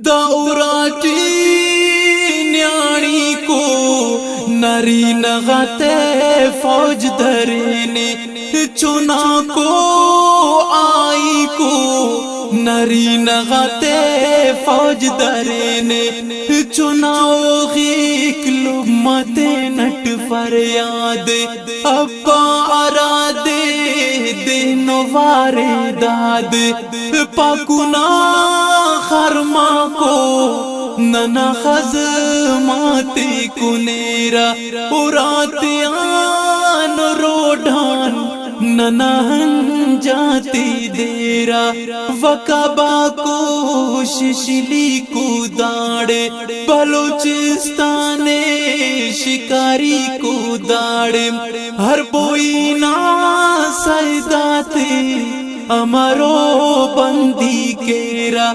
दाउराटी न्याणी को नरी नगाते फौज धरने चुना को आई को नरी नगाते फौज धरने चुनाओ गीक लुमते नट फरियाद अब्बा आरादे दिनो वारे दाद पाकुना खरमा को नना खजमाते कुनेरा उराते आन रोडान नना जाती देरा वकाबा को शिशली को दाड़े बलूचिस्ताने शिकारी को दाड़े हर बोई ना सैदाते अमरो बंदी केरा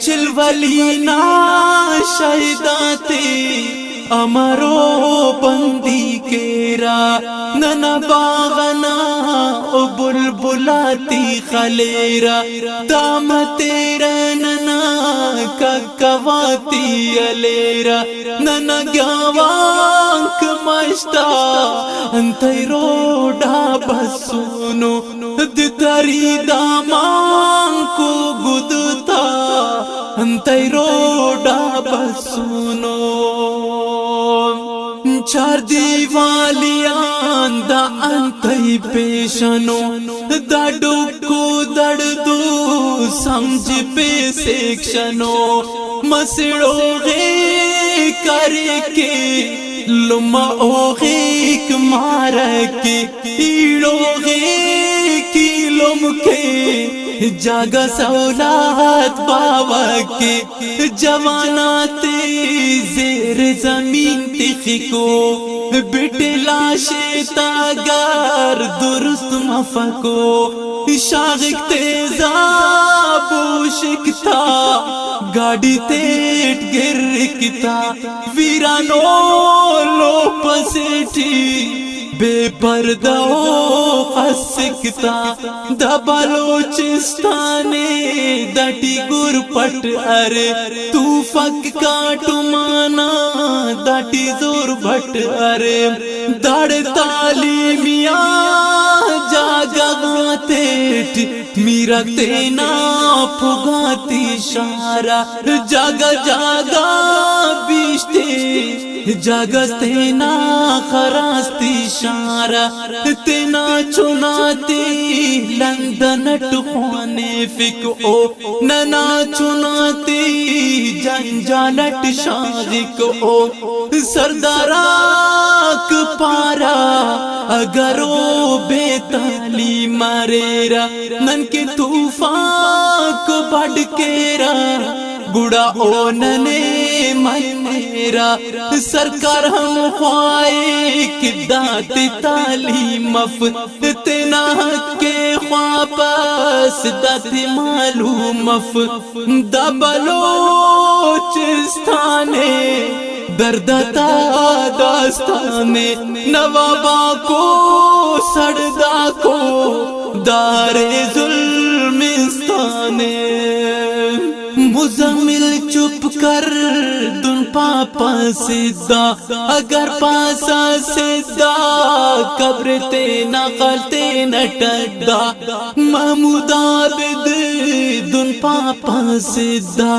चिलवली ना शहीदाते अमरो बंदी केरा नना बागना ओ बुलबुलाती खलेरा दाम तेरा नना ककवाती अलेरा नना ग्यावांक मस्ता अंतैरो ढाबा सुनो दितरी दामांको गुदता अंतैरो ढाबा सुनो चार दीवालियां दा अंतई पेशनो दाडो को दर्दो समझ पे सेक्शनो मसड़ो गे करके लुमा ओगेक मार के ईड़ो गे की लुम के जागा सौलात बाबा के जवानाते जेर जमीन तिखिको बिटला शेतागार दुरुस्त मफको शागिक तेजाबो शिकता गाड़ी तेट गिरकिता वीरानो लो पसेठी बेपर्दा खसिकता दबलोचिस्ताने दटी गुरपट अरे तू फक काटू माना दटी जोर भट अरे दड़ तालीमिया जागा तेट मीरा तेना फुगाती शारा जागा जागा बिश्ते जागते ना खरास्ती शारा तेना चुनाती लंदन टुखाने फिक ओ नना चुनाती जंजालट शारिक ओ सरदाराक पारा अगर ओ बेताली मारेरा नन के तूफान को बढ़केरा बुढ़ा ओ नने मेरा सरकार हम ख्वाए कि दाती तालीम तेना के ख्वापस दाती मालूम दबलोचिस्ताने दर्दता दास्ताने नवाबा को सड़दा को दारे जुल्मिस्ताने मुजम्मिल चुप कर दुन पापा सिद्धा अगर पासा सिद्धा कब्र ते नकल ते नटदा महमूद आबिद दुन पापा सिद्धा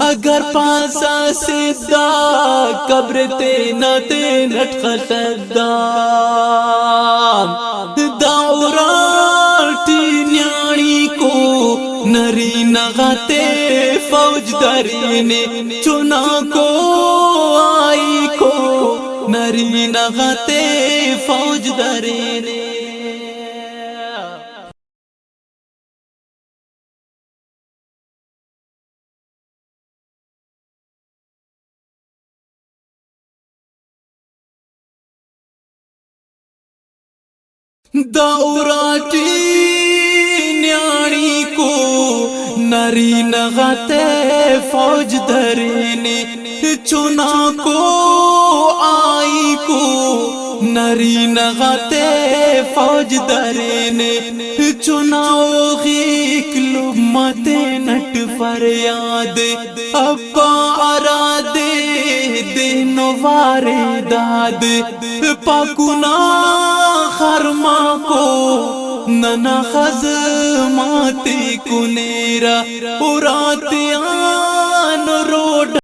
अगर पासा सिद्धा कब्र ते नते नटदा दाउराटी न्याणी को नरी नगाते फौज धरने चुना को आई को नरी नगाते फौज धरने दाउराटी न्याणी को नरी नगाते फौज धरने चुना को आई को नरी नगाते फौज दरेने चुनाओ गीक लुमते नट फरियाद अब्बा आरादे दिन वारे दाद पाकुना खरमा को नना खज माते कुनेरा उरातिया